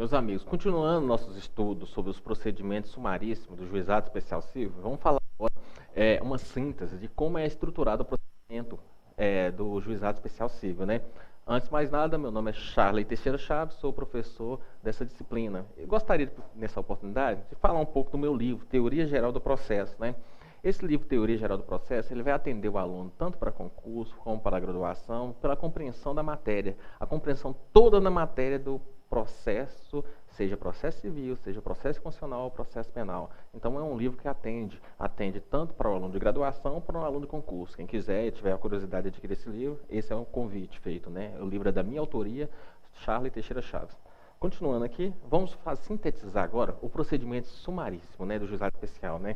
Meus amigos, continuando nossos estudos sobre os procedimentos sumaríssimos do Juizado Especial Civil, vamos falar agora uma síntese de como é estruturado o procedimento do Juizado Especial Civil, né? Antes de mais nada, meu nome é Charley Teixeira Chaves, sou professor dessa disciplina. Eu gostaria, nessa oportunidade, de falar um pouco do meu livro, Teoria Geral do Processo, né? Esse livro, Teoria Geral do Processo, ele vai atender o aluno tanto para concurso como para graduação, pela compreensão da matéria, a compreensão toda da matéria do processo, seja processo civil, seja processo constitucional ou processo penal. Então é um livro que atende tanto para o aluno de graduação como para o aluno de concurso. Quem quiser e tiver a curiosidade de adquirir esse livro, esse é um convite feito, né? O livro é da minha autoria, Charley Teixeira Chaves. Continuando aqui, vamos sintetizar agora o procedimento sumaríssimo, né, do juizado especial, né?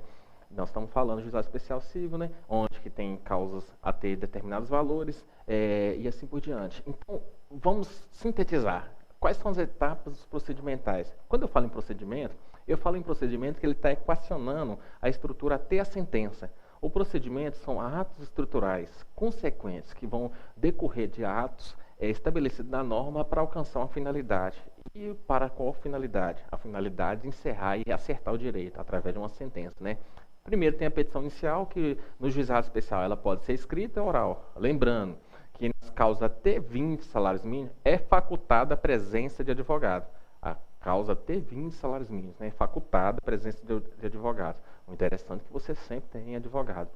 Nós estamos falando de juizado especial civil, né, onde que tem causas a ter determinados valores e assim por diante. Então, vamos sintetizar. Quais são as etapas procedimentais? Quando eu falo em procedimento que ele está equacionando a estrutura até a sentença. O procedimento são atos estruturais consequentes que vão decorrer de atos estabelecidos na norma para alcançar uma finalidade. E para qual finalidade? A finalidade de encerrar e acertar o direito através de uma sentença, né? Primeiro tem a petição inicial, que no juizado especial ela pode ser escrita ou oral. Lembrando que nas causas até 20 salários mínimos é facultada a presença de advogado. A causa até 20 salários mínimos, né, é facultada a presença de advogado. O interessante é que você sempre tem advogado.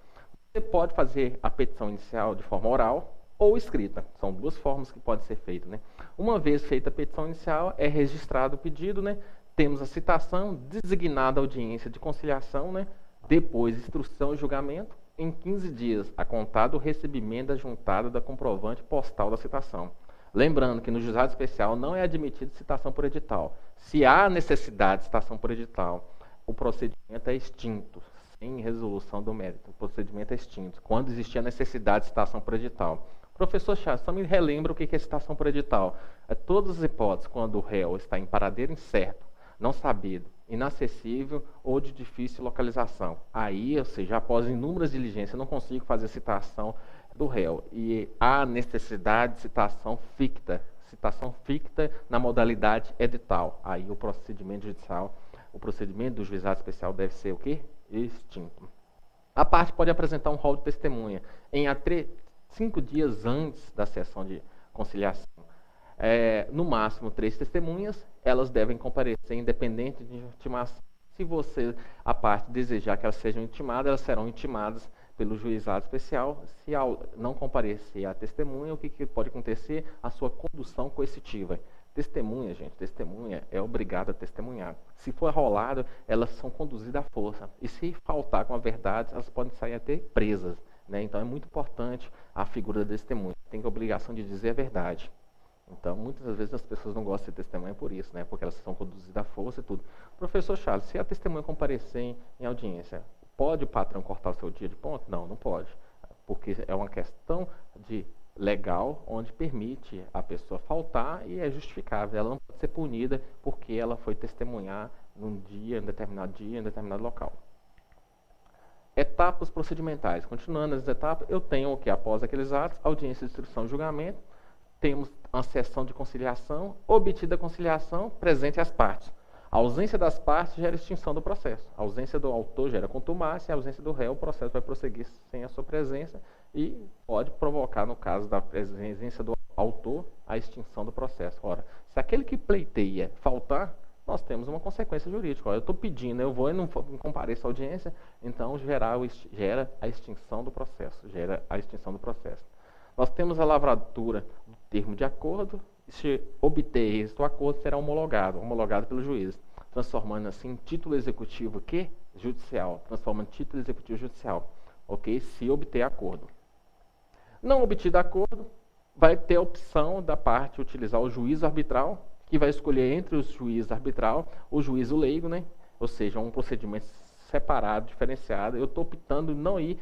Você pode fazer a petição inicial de forma oral ou escrita. São duas formas que pode ser feita, né? Uma vez feita a petição inicial, é registrado o pedido, né? Temos a citação, designada a audiência de conciliação, né? Depois, instrução e julgamento, em 15 dias, a contar do recebimento da juntada da comprovante postal da citação. Lembrando que no juizado especial não é admitida citação por edital. Se há necessidade de citação por edital, o procedimento é extinto, sem resolução do mérito. O procedimento é extinto, quando existir a necessidade de citação por edital. Professor Chaves, só me relembra o que é citação por edital. É todas as hipóteses quando o réu está em paradeiro incerto, não sabido, inacessível ou de difícil localização. Aí, ou seja, após inúmeras diligências, eu não consigo fazer citação do réu. E há necessidade de citação ficta na modalidade edital. Aí o procedimento judicial, o procedimento do juizado especial deve ser o quê? Extinto. A parte pode apresentar um rol de testemunha em até 5 dias antes da sessão de conciliação. No máximo 3 testemunhas, elas devem comparecer independente de intimação. Se você, a parte, desejar que elas sejam intimadas, elas serão intimadas pelo juizado especial. Se não comparecer a testemunha, o que pode acontecer? A sua condução coercitiva. Testemunha, gente, testemunha é obrigada a testemunhar. Se for arrolado, elas são conduzidas à força. E se faltar com a verdade, elas podem sair até presas, né? Então é muito importante a figura da testemunha. Tem a obrigação de dizer a verdade. Então, muitas vezes as pessoas não gostam de testemunha por isso, né? Porque elas são conduzidas à força e tudo. Professor Charles, se a testemunha comparecer em audiência, pode o patrão cortar o seu dia de ponto? Não, não pode. Porque é uma questão de legal, onde permite a pessoa faltar e é justificável. Ela não pode ser punida porque ela foi testemunhar em determinado local. Etapas procedimentais. Continuando as etapas, eu tenho o que? Após aqueles atos, audiência de instrução e julgamento, temos a sessão de conciliação, obtida a conciliação, presente as partes. A ausência das partes gera extinção do processo. A ausência do autor gera contumácia, a ausência do réu, o processo vai prosseguir sem a sua presença e pode provocar, no caso da presença do autor, a extinção do processo. Ora, se aquele que pleiteia faltar, nós temos uma consequência jurídica. Ora, eu estou pedindo, eu vou e não compareço à audiência, então gera a extinção do processo. Nós temos a lavratura do termo de acordo. Se obter êxito, o acordo será homologado pelo juiz, transformando assim título executivo judicial, ok? Se obter acordo. Não obtido acordo, vai ter a opção da parte utilizar o juízo arbitral, que vai escolher entre o juiz arbitral, o juízo leigo, né? Ou seja, um procedimento separado, diferenciado. Eu estou optando não ir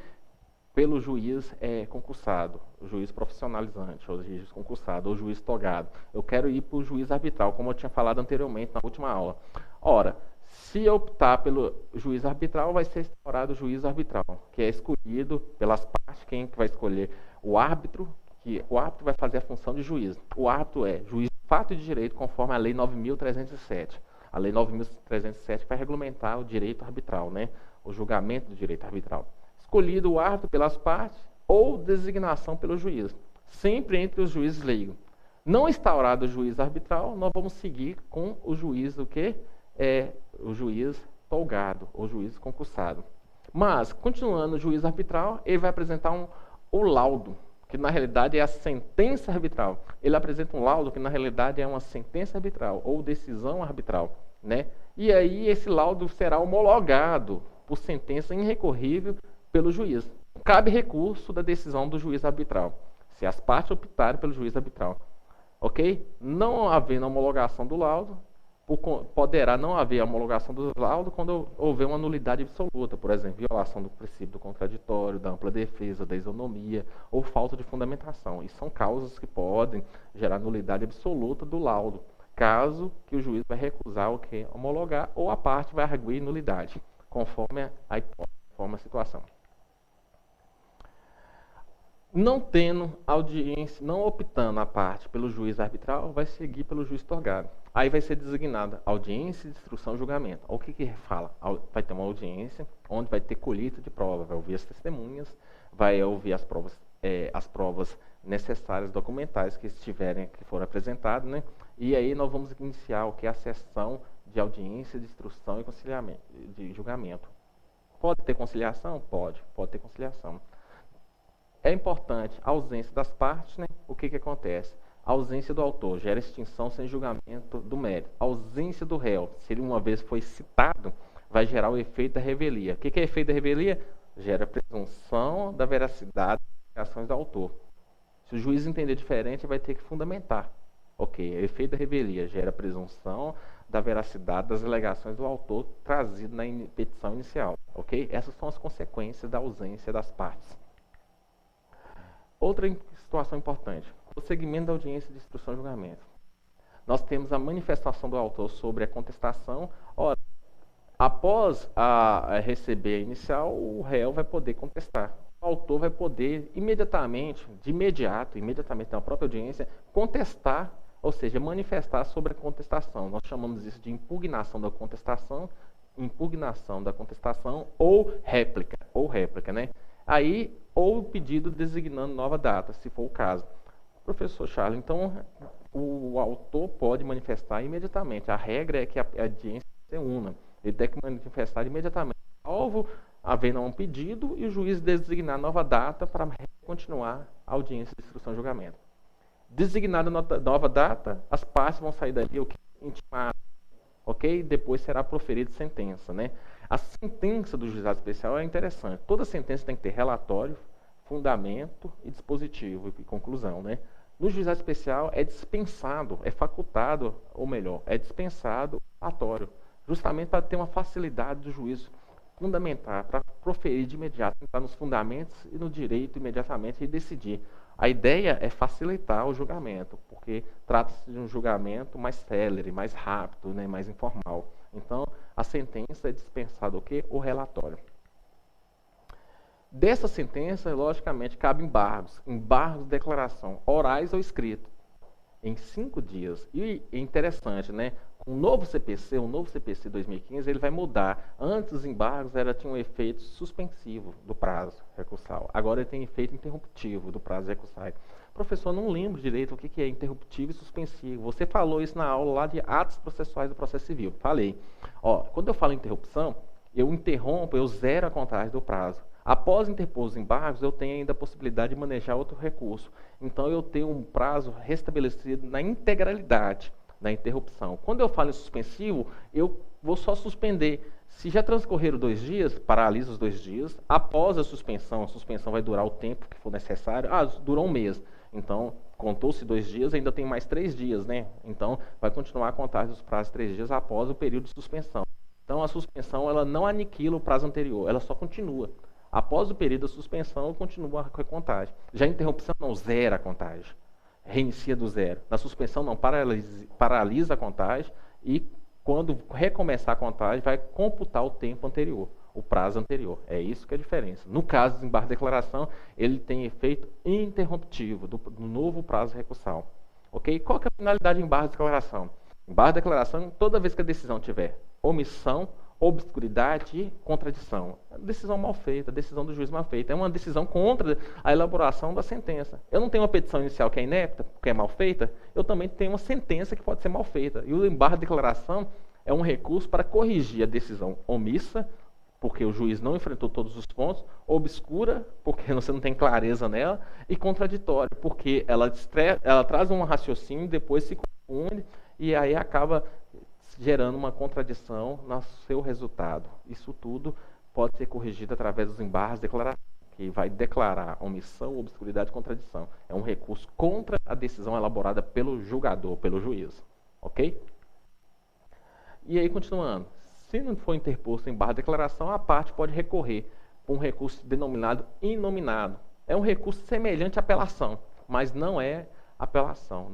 pelo juiz concursado, o juiz profissionalizante, ou juiz concursado, ou juiz togado. Eu quero ir para o juiz arbitral, como eu tinha falado anteriormente na última aula. Ora, se eu optar pelo juiz arbitral, vai ser instaurado o juiz arbitral, que é escolhido pelas partes. Quem que vai escolher? O árbitro, que o árbitro vai fazer a função de juiz. O árbitro é juiz de fato de direito conforme a Lei 9.307. A Lei 9.307 vai regulamentar o direito arbitral, né? O julgamento do direito arbitral. Escolhido o árbitro pelas partes ou designação pelo juiz, sempre entre os juízes leigos. Não instaurado o juiz arbitral, nós vamos seguir com o juiz, o que é o juiz tolgado, ou juiz concursado. Mas, continuando o juiz arbitral, ele vai apresentar o laudo, que na realidade é a sentença arbitral. Ele apresenta um laudo que na realidade é uma sentença arbitral, ou decisão arbitral, né? E aí esse laudo será homologado por sentença irrecorrível pelo juiz. Cabe recurso da decisão do juiz arbitral, se as partes optarem pelo juiz arbitral. Ok? Não havendo homologação do laudo, poderá não haver homologação do laudo quando houver uma nulidade absoluta, por exemplo, violação do princípio do contraditório, da ampla defesa, da isonomia ou falta de fundamentação. E são causas que podem gerar nulidade absoluta do laudo, caso que o juiz vai recusar o que homologar ou a parte vai arguir nulidade, conforme a hipótese, conforme a situação. Não tendo audiência, não optando a parte pelo juiz arbitral, vai seguir pelo juiz tolgado. Aí vai ser designada audiência de instrução e julgamento. O que fala? Vai ter uma audiência onde vai ter colheita de prova, vai ouvir as testemunhas, vai ouvir as provas necessárias documentais que foram apresentadas, né? E aí nós vamos iniciar o que é a sessão de audiência de instrução e conciliamento, de julgamento. Pode ter conciliação? Pode ter conciliação. É importante a ausência das partes, né? O que acontece? A ausência do autor gera extinção sem julgamento do mérito. A ausência do réu, se ele uma vez foi citado, vai gerar o efeito da revelia. O que é efeito da revelia? Gera presunção da veracidade das ações do autor. Se o juiz entender diferente, vai ter que fundamentar. Ok, o efeito da revelia gera presunção da veracidade das alegações do autor trazido na petição inicial. Ok? Essas são as consequências da ausência das partes. Outra situação importante, o segmento da audiência de instrução e julgamento. Nós temos a manifestação do autor sobre a contestação. Ora, após receber a inicial, o réu vai poder contestar. O autor vai poder imediatamente na própria audiência, contestar, ou seja, manifestar sobre a contestação. Nós chamamos isso de impugnação da contestação ou réplica, né? Aí, ou pedido designando nova data, se for o caso. Professor Charles, então o autor pode manifestar imediatamente. A regra é que a audiência se una. Ele tem que manifestar imediatamente, salvo havendo um pedido e o juiz designar nova data para continuar a audiência de instrução e julgamento. Designada nova data, as partes vão sair dali intimadas, ok? Depois será proferida sentença, né? A sentença do juizado especial é interessante. Toda sentença tem que ter relatório, fundamento e dispositivo e conclusão, né? No juizado especial é dispensado, é facultado, ou melhor, é dispensado o relatório, justamente para ter uma facilidade do juiz fundamentar, para proferir de imediato, entrar nos fundamentos e no direito imediatamente e decidir. A ideia é facilitar o julgamento, porque trata-se de um julgamento mais célere, mais rápido, né, mais informal. Então, a sentença é dispensada o quê? O relatório. Dessa sentença, logicamente, cabe embargos de declaração, orais ou escritos, em 5 dias. E é interessante, né? O novo CPC 2015, ele vai mudar. Antes, os embargos tinham um efeito suspensivo do prazo recursal. Agora, ele tem efeito interruptivo do prazo recursal. Professor, não lembro direito o que é interruptivo e suspensivo. Você falou isso na aula lá de atos processuais do processo civil. Falei. Quando eu falo interrupção, eu interrompo, eu zero a contagem do prazo. Após interpor os embargos, eu tenho ainda a possibilidade de manejar outro recurso. Então, eu tenho um prazo restabelecido na integralidade da interrupção. Quando eu falo em suspensivo, eu vou só suspender. Se já transcorreram 2 dias, paralisa os 2 dias. Após a suspensão vai durar o tempo que for necessário. Durou 1 mês. Então, contou-se 2 dias, ainda tem mais 3 dias, né? Então, vai continuar a contagem dos prazos de 3 dias após o período de suspensão. Então, a suspensão ela não aniquila o prazo anterior, ela só continua. Após o período da suspensão, continua a contagem. Já a interrupção não zera a contagem, reinicia do zero. Na suspensão não paralisa a contagem e quando recomeçar a contagem vai computar o tempo anterior, o prazo anterior. É isso que é a diferença. No caso do embargo de declaração, ele tem efeito interruptivo do novo prazo recursal. Ok? Qual que é a finalidade em barra de declaração? Em barra de declaração, toda vez que a decisão tiver omissão, obscuridade e contradição. Decisão mal feita, decisão do juiz mal feita. É uma decisão contra a elaboração da sentença. Eu não tenho uma petição inicial que é inepta, porque é mal feita, eu também tenho uma sentença que pode ser mal feita. E o embargo de declaração é um recurso para corrigir a decisão omissa, porque o juiz não enfrentou todos os pontos, obscura, porque você não tem clareza nela, e contraditória, porque ela traz um raciocínio e depois se confunde, e aí acaba gerando uma contradição no seu resultado. Isso tudo pode ser corrigido através dos embargos de declaração, que vai declarar omissão, obscuridade e contradição. É um recurso contra a decisão elaborada pelo julgador, pelo juiz. Ok? E aí, continuando. Se não for interposto embargo de declaração, a parte pode recorrer por um recurso denominado inominado. É um recurso semelhante à apelação, mas não é apelação,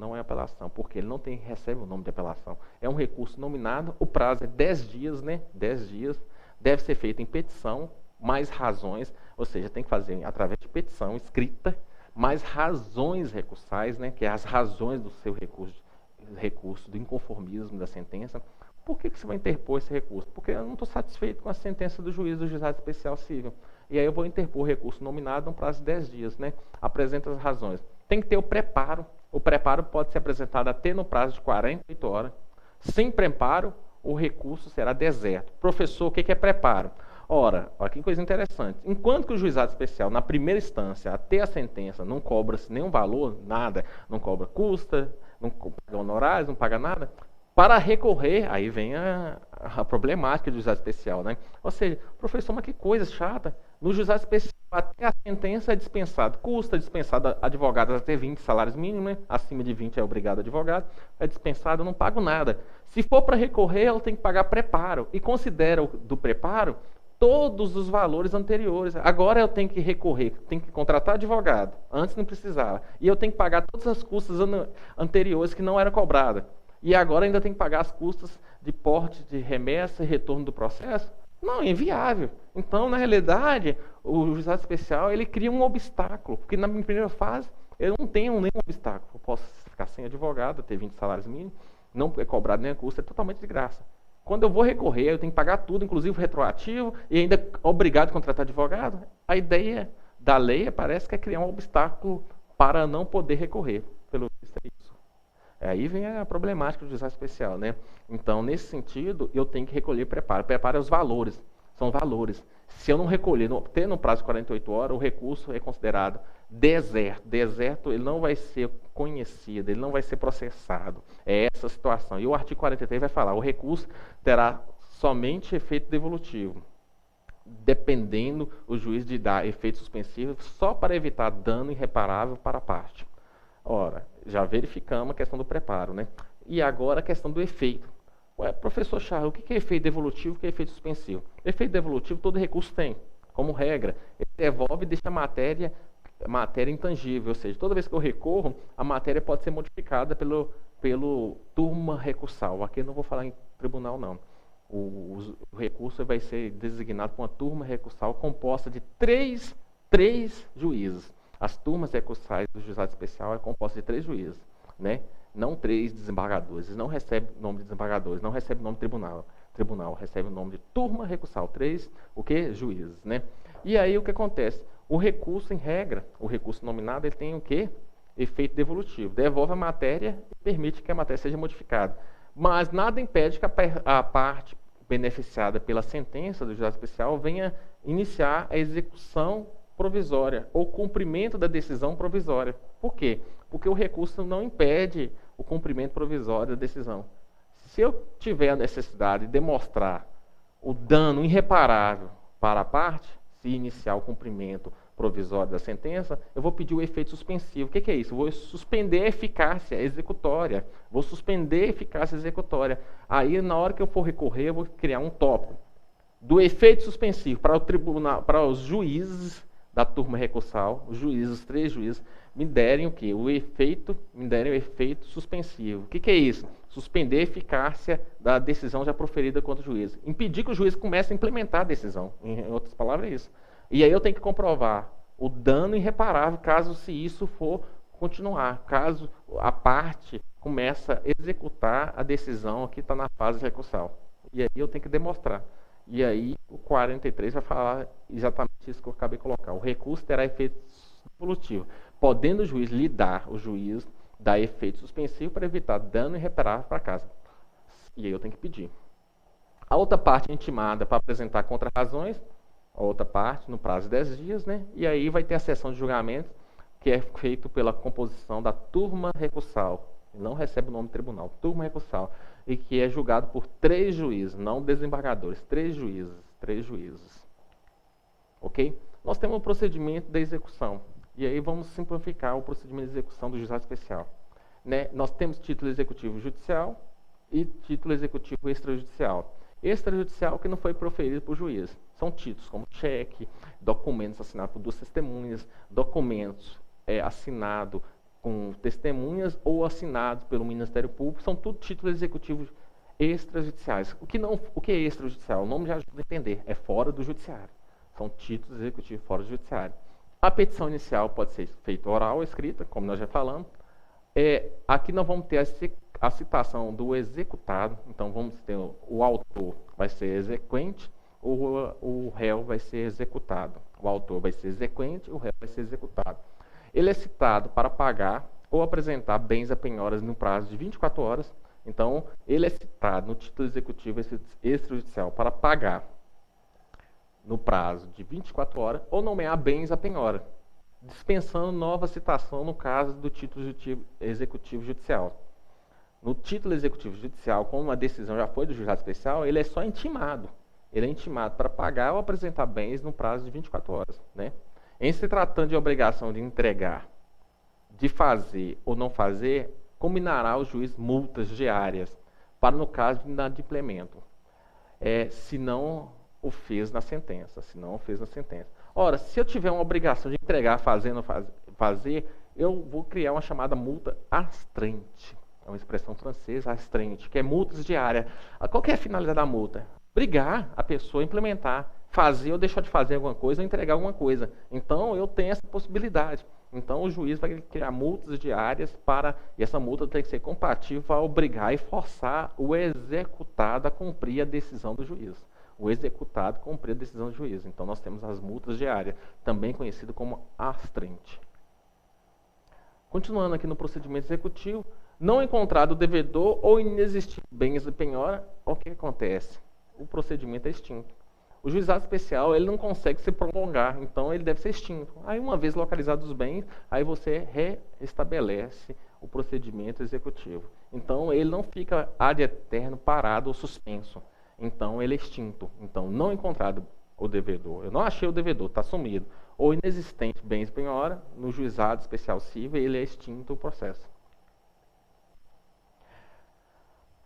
porque ele não recebe o nome de apelação. É um recurso nominado, o prazo é 10 dias, né? 10 dias, deve ser feito em petição, mais razões, ou seja, tem que fazer através de petição escrita, mais razões recursais, né? Que é as razões do seu recurso do inconformismo da sentença. Por que você vai interpor esse recurso? Porque eu não estou satisfeito com a sentença do juiz do Juizado Especial Civil. E aí eu vou interpor o recurso nominado no prazo de 10 dias, né? Apresenta as razões. Tem que ter o preparo. O preparo pode ser apresentado até no prazo de 48 horas. Sem preparo, o recurso será deserto. Professor, o que é preparo? Ora, olha que coisa interessante. Enquanto que o Juizado Especial, na primeira instância, até a sentença, não cobra-se nenhum valor, nada, não cobra custa, não paga honorários, não paga nada, para recorrer, aí vem a problemática do juizado especial, né? Ou seja, professor, mas que coisa chata. No juizado especial, até a sentença é dispensado. Custa dispensado advogados até 20 salários mínimos, né? Acima de 20 é obrigado advogado. É dispensado, eu não pago nada. Se for para recorrer, ela tem que pagar preparo. E considera do preparo todos os valores anteriores. Agora eu tenho que recorrer, tenho que contratar advogado. Antes não precisava. E eu tenho que pagar todas as custas anteriores que não eram cobradas. E agora ainda tem que pagar as custas de porte de remessa e retorno do processo? Não, é inviável. Então, na realidade, o juizado especial ele cria um obstáculo, porque na minha primeira fase eu não tenho nenhum obstáculo. Eu posso ficar sem advogado, ter 20 salários mínimos, não é cobrado nem custo, é totalmente de graça. Quando eu vou recorrer, eu tenho que pagar tudo, inclusive o retroativo, e ainda obrigado a contratar advogado. A ideia da lei parece que é criar um obstáculo para não poder recorrer. Pelo visto é isso. Aí vem a problemática do juizado especial, né? Então, nesse sentido, eu tenho que recolher preparo. Preparo é os valores, são valores. Se eu não recolher, ter no prazo de 48 horas, o recurso é considerado deserto. Deserto, ele não vai ser conhecido, ele não vai ser processado. É essa a situação. E o artigo 43 vai falar, o recurso terá somente efeito devolutivo, dependendo o juiz de dar efeito suspensivo só para evitar dano irreparável para a parte. Ora, já verificamos a questão do preparo, né? E agora a questão do efeito. Ué, professor Charles, o que é efeito devolutivo e o que é efeito suspensivo? Efeito devolutivo todo recurso tem, como regra. Ele devolve e deixa a matéria intangível, ou seja, toda vez que eu recorro, a matéria pode ser modificada pelo turma recursal. Aqui eu não vou falar em tribunal, não. O recurso vai ser designado por uma turma recursal composta de três juízes. As turmas recursais do juizado especial é composta de 3 juízes, né? Não 3 desembargadores. Eles não recebem nome de desembargadores, não recebem nome de tribunal, recebe o nome de turma recursal. 3, o que? Juízes, né? E aí o que acontece? O recurso, em regra, o recurso nominado, ele tem o quê? Efeito devolutivo. Devolve a matéria e permite que a matéria seja modificada. Mas nada impede que a parte beneficiada pela sentença do juizado especial venha iniciar a execução provisória ou cumprimento da decisão provisória. Por quê? Porque o recurso não impede o cumprimento provisório da decisão. Se eu tiver a necessidade de demonstrar o dano irreparável para a parte, se iniciar o cumprimento provisório da sentença, eu vou pedir o efeito suspensivo. O que é isso? Eu vou suspender a eficácia executória. Vou suspender a eficácia executória. Aí, na hora que eu for recorrer, eu vou criar um tópico do efeito suspensivo para o tribunal, para os juízes da turma recursal, os juízes, os 3 juízes, me derem o quê? Me derem o efeito suspensivo. O que é isso? Suspender a eficácia da decisão já proferida contra o juiz. Impedir que o juiz comece a implementar a decisão. Em outras palavras, é isso. E aí eu tenho que comprovar o dano irreparável, caso se isso for continuar, caso a parte começa a executar a decisão que está na fase recursal. E aí eu tenho que demonstrar. E aí o 43 vai falar exatamente isso que eu acabei de colocar. O recurso terá efeito devolutivo, podendo o juiz dar efeito suspensivo para evitar dano irreparável para casa. E aí eu tenho que pedir. A outra parte é intimada para apresentar contra-razões, a outra parte no prazo de 10 dias, né? E aí vai ter a sessão de julgamento, que é feito pela composição da turma recursal. Não recebe o nome de tribunal, turma recursal. E que é julgado por 3 juízes, não desembargadores, 3 juízes. Ok? Nós temos o procedimento da execução. E aí vamos simplificar o procedimento de execução do juizado especial. Né? Nós temos título executivo judicial e título executivo extrajudicial. Extrajudicial que não foi proferido por juiz. São títulos como cheque, documentos assinados por 2 testemunhas, documentos assinados com testemunhas ou assinados pelo Ministério Público, são tudo títulos executivos extrajudiciais. O que é extrajudicial? O nome já ajuda a entender, é fora do judiciário. São títulos executivos fora do judiciário. A petição inicial pode ser feita oral ou escrita, como nós já falamos. Aqui nós vamos ter a citação do executado, então vamos ter o autor vai ser exequente, o réu vai ser executado. O autor vai ser exequente, o réu vai ser executado. Ele é citado para pagar ou apresentar bens a penhoras no prazo de 24 horas. Então, ele é citado no título executivo extrajudicial para pagar no prazo de 24 horas ou nomear bens a penhora, dispensando nova citação no caso do título executivo judicial. No título executivo judicial, como a decisão já foi do juizado especial, ele é só intimado. Ele é intimado para pagar ou apresentar bens no prazo de 24 horas, né? Em se tratando de obrigação de entregar, de fazer ou não fazer, combinará o juiz multas diárias para no caso de inadimplemento, se não o fez na sentença. Ora, se eu tiver uma obrigação de entregar, fazer ou não fazer, eu vou criar uma chamada multa astreinte. É uma expressão francesa, astreinte, que é multas diárias. Qual que é a finalidade da multa? Obrigar a pessoa a implementar, fazer ou deixar de fazer alguma coisa ou entregar alguma coisa. Então, eu tenho essa possibilidade. Então, o juiz vai criar multas diárias e essa multa tem que ser compatível a obrigar e forçar o executado a cumprir a decisão do juiz. O executado cumprir a decisão do juiz. Então, nós temos as multas diárias, também conhecido como astreinte. Continuando aqui no procedimento executivo, não encontrado o devedor ou inexistir bens de penhora, o que acontece? O procedimento é extinto. O juizado especial ele não consegue se prolongar, então ele deve ser extinto. Aí, uma vez localizados os bens, aí você reestabelece o procedimento executivo. Então, ele não fica ad eterno parado ou suspenso. Então, ele é extinto. Então, não encontrado o devedor. Eu não achei o devedor, está sumido. Ou inexistente bens de penhora, no juizado especial civil, ele é extinto o processo.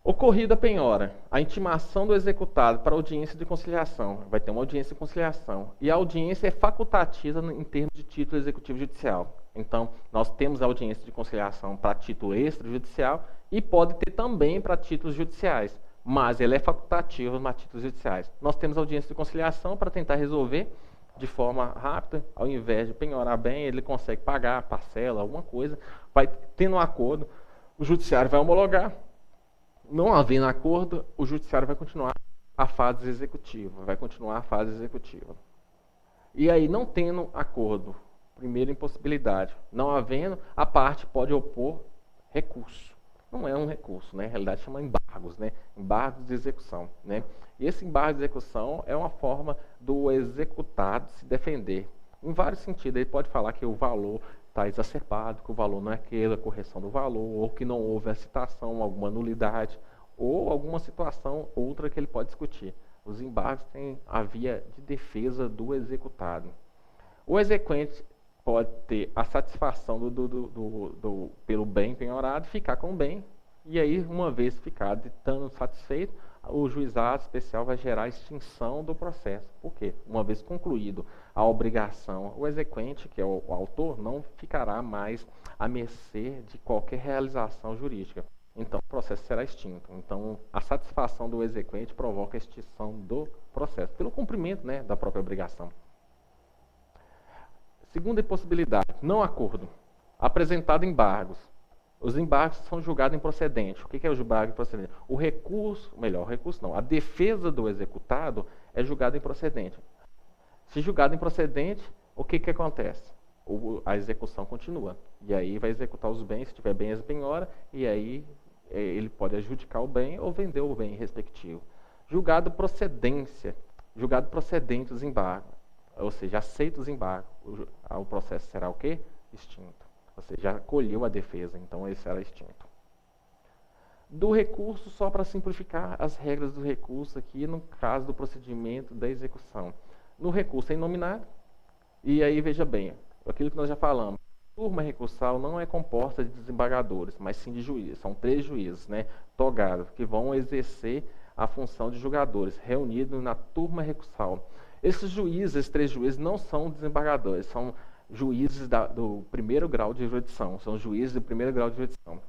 Ocorrida a penhora, a intimação do executado para audiência de conciliação. Vai ter uma audiência de conciliação. E a audiência é facultativa em termos de título executivo judicial. Então, nós temos a audiência de conciliação para título extrajudicial e pode ter também para títulos judiciais. Mas ela é facultativa para títulos judiciais. Nós temos a audiência de conciliação para tentar resolver de forma rápida. Ao invés de penhorar bem, ele consegue pagar a parcela, alguma coisa. Vai tendo um acordo, o judiciário vai homologar. Não havendo acordo, o judiciário vai continuar a fase executiva. E aí, não tendo acordo, primeira impossibilidade, não havendo, a parte pode opor recurso. Não é um recurso, né? Na realidade chama embargos, né? Embargos de execução, né? E esse embargo de execução é uma forma do executado se defender. Em vários sentidos, ele pode falar que o valor está exacerbado, que o valor não é aquela correção do valor, ou que não houve a citação, alguma nulidade, ou alguma situação outra que ele pode discutir. Os embargos têm a via de defesa do executado. O exequente pode ter a satisfação pelo bem penhorado, ficar com o bem, e aí, uma vez ficado estando satisfeito, o juizado especial vai gerar a extinção do processo. Por quê? Uma vez concluído a obrigação, o exequente, que é o autor, não ficará mais à mercê de qualquer realização jurídica. Então, o processo será extinto. Então, a satisfação do exequente provoca a extinção do processo, pelo cumprimento, né, da própria obrigação. Segunda impossibilidade, não acordo. Apresentado embargos. Os embargos são julgados improcedentes. O que é o embargo improcedente? O recurso, melhor, o recurso não, a defesa do executado é julgada improcedente. Se julgado improcedente, o que acontece? A execução continua. E aí vai executar os bens, se tiver bens em penhora, e aí ele pode adjudicar o bem ou vender o bem respectivo. Julgado procedência, julgado procedente os embargos, ou seja, aceita os embargos. O processo será o quê? Extinto. Ou seja, já acolheu a defesa, então ele será extinto. Do recurso, só para simplificar as regras do recurso aqui, no caso do procedimento da execução. No recurso é inominado, e aí veja bem, aquilo que nós já falamos, a turma recursal não é composta de desembargadores, mas sim de juízes. São 3 juízes, né, togados, que vão exercer a função de julgadores, reunidos na turma recursal. Esses 3 juízes, não são desembargadores, são juízes do primeiro grau de jurisdição, são juízes do primeiro grau de jurisdição.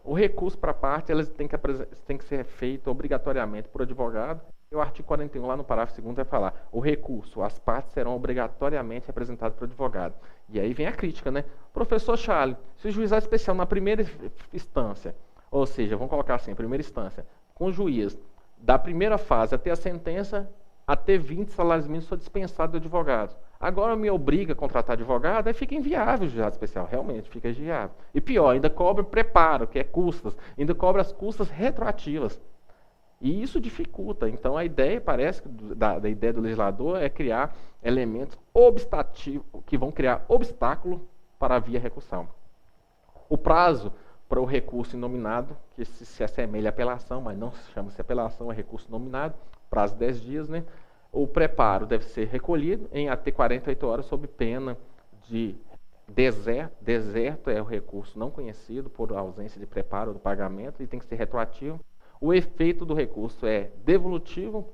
O recurso para a parte, elas tem que ser feito obrigatoriamente por advogado. E o artigo 41, lá no parágrafo 2º, vai falar: o recurso, as partes serão obrigatoriamente representadas por advogado. E aí vem a crítica, né? Professor Charles, se o juizado especial na primeira instância, ou seja, vamos colocar assim, primeira instância, com o juiz, da primeira fase até a sentença, até 20 salários mínimos, sou dispensado do advogado. Agora me obriga a contratar advogado, aí fica inviável o juizado especial, realmente fica inviável. E pior, ainda cobra preparo, que é custas, ainda cobra as custas retroativas. E isso dificulta. Então a ideia, parece, da ideia do legislador é criar elementos obstativos, que vão criar obstáculo para a via recursal. O prazo para o recurso inominado, que se assemelha à apelação, mas não se chama-se apelação, é recurso nominado, prazo de 10 dias, né? O preparo deve ser recolhido em até 48 horas sob pena de deserto. Deserto é o recurso não conhecido por ausência de preparo do pagamento e tem que ser retroativo. O efeito do recurso é devolutivo,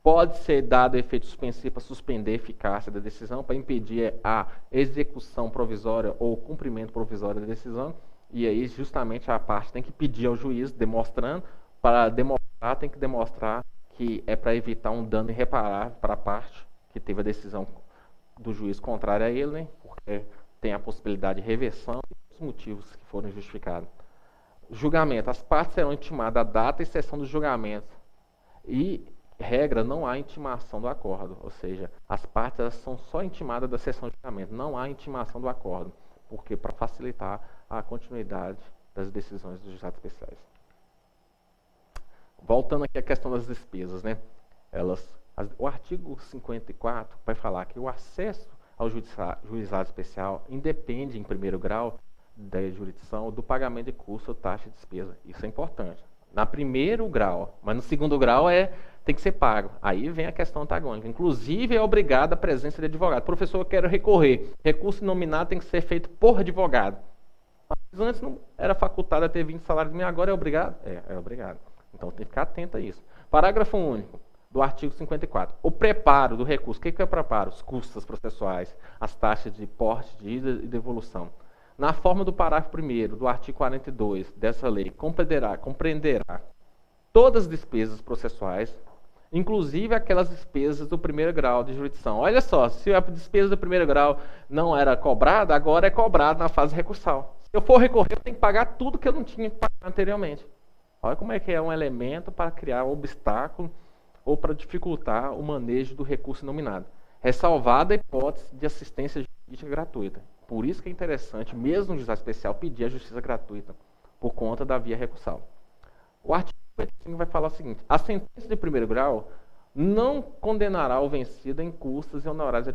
pode ser dado efeito suspensivo para suspender a eficácia da decisão, para impedir a execução provisória ou o cumprimento provisório da decisão, e aí justamente a parte tem que pedir ao juiz, demonstrando, para demonstrar, tem que demonstrar que é para evitar um dano irreparável para a parte que teve a decisão do juiz contrária a ele, né? Porque tem a possibilidade de reversão e os motivos que foram justificados. Julgamento. As partes serão intimadas a data e sessão do julgamento. E, regra, não há intimação do acordo. Ou seja, as partes elas são só intimadas da sessão de julgamento. Não há intimação do acordo. Porque para facilitar a continuidade das decisões dos juizados especiais. Voltando aqui à questão das despesas, né? O artigo 54 vai falar que o acesso ao juizado especial independe, em primeiro grau, da jurisdição do pagamento de custo ou taxa de despesa. Isso é importante. Na primeiro grau, mas no segundo grau tem que ser pago. Aí vem a questão antagônica. Inclusive, é obrigada a presença de advogado. Professor, eu quero recorrer. Recurso nominado tem que ser feito por advogado. Mas antes não era facultado a ter 20 salários mínimos, agora é obrigado? É obrigado. Então tem que ficar atento a isso. Parágrafo único do artigo 54. O preparo do recurso. O que é o preparo? Os custos processuais, as taxas de porte, de ida e devolução. Na forma do parágrafo 1º do artigo 42 dessa lei, compreenderá todas as despesas processuais, inclusive aquelas despesas do primeiro grau de jurisdição. Olha só, se a despesa do primeiro grau não era cobrada, agora é cobrada na fase recursal. Se eu for recorrer, eu tenho que pagar tudo que eu não tinha que pagar anteriormente. Olha como é que é um elemento para criar um obstáculo ou para dificultar o manejo do recurso nominado. Ressalvada a hipótese de assistência jurídica gratuita. Por isso que é interessante, mesmo no juizado especial, pedir a justiça gratuita, por conta da via recursal. O artigo 55 vai falar o seguinte: a sentença de primeiro grau não condenará o vencido em custas e honorários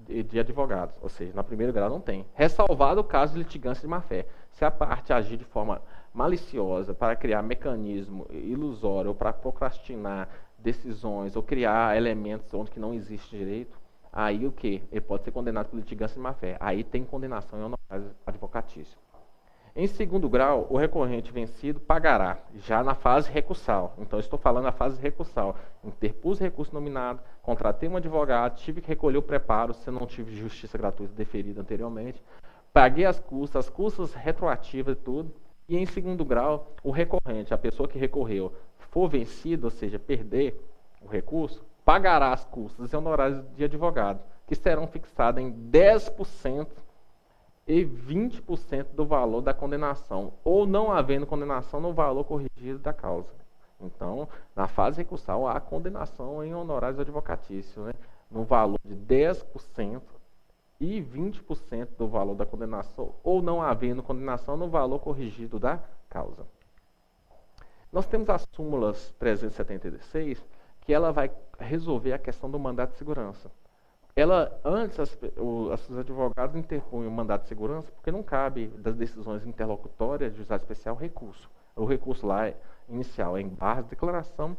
de advogados, ou seja, no primeiro grau não tem. Ressalvado o caso de litigância de má-fé. Se a parte agir de forma maliciosa para criar mecanismo ilusório ou para procrastinar decisões ou criar elementos onde que não existe direito, aí o que? Ele pode ser condenado por litigância de má-fé. Aí tem condenação em honorários advocatícios. Em segundo grau, o recorrente vencido pagará, já na fase recursal. Então, eu estou falando da fase recursal. Interpus recurso nominado, contratei um advogado, tive que recolher o preparo, se eu não tive justiça gratuita deferida anteriormente, paguei as custas retroativas e tudo. E em segundo grau, o recorrente, a pessoa que recorreu, for vencido, ou seja, perder o recurso, pagará as custas e honorários de advogado, que serão fixadas em 10% e 20% do valor da condenação, ou não havendo condenação no valor corrigido da causa. Então, na fase recursal, há condenação em honorários advocatícios, né, no valor de 10% e 20% do valor da condenação, ou não havendo condenação no valor corrigido da causa. Nós temos as súmulas 376, que ela vai resolver a questão do mandato de segurança. Antes, os advogados interpunham o mandato de segurança porque não cabe das decisões interlocutórias de juizado especial recurso. O recurso lá inicial é em base de declaração,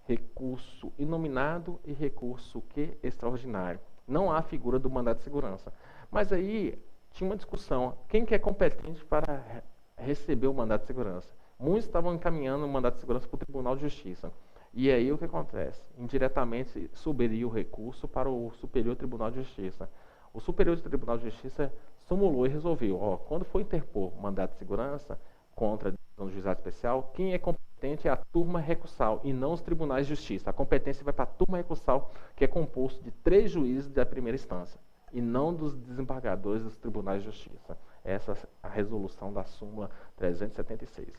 recurso inominado e recurso extraordinário. Não há a figura do mandato de segurança. Mas aí tinha uma discussão, quem que é competente para receber o mandato de segurança? Muitos estavam encaminhando o mandato de segurança para o Tribunal de Justiça. E aí o que acontece? Indiretamente subiria o recurso para o Superior Tribunal de Justiça. O Superior Tribunal de Justiça sumulou e resolveu, quando for interpor mandato de segurança contra a decisão do juizado especial, quem é competente é a turma recursal e não os tribunais de justiça. A competência vai para a turma recursal, que é composto de 3 juízes da primeira instância, e não dos desembargadores dos tribunais de justiça. Essa é a resolução da súmula 376.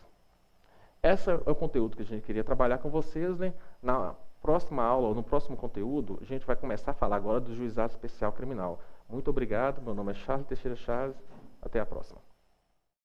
Esse é o conteúdo que a gente queria trabalhar com vocês, né? Na próxima aula, ou no próximo conteúdo, a gente vai começar a falar agora do juizado especial criminal. Muito obrigado, meu nome é Charles Teixeira Chaves, até a próxima.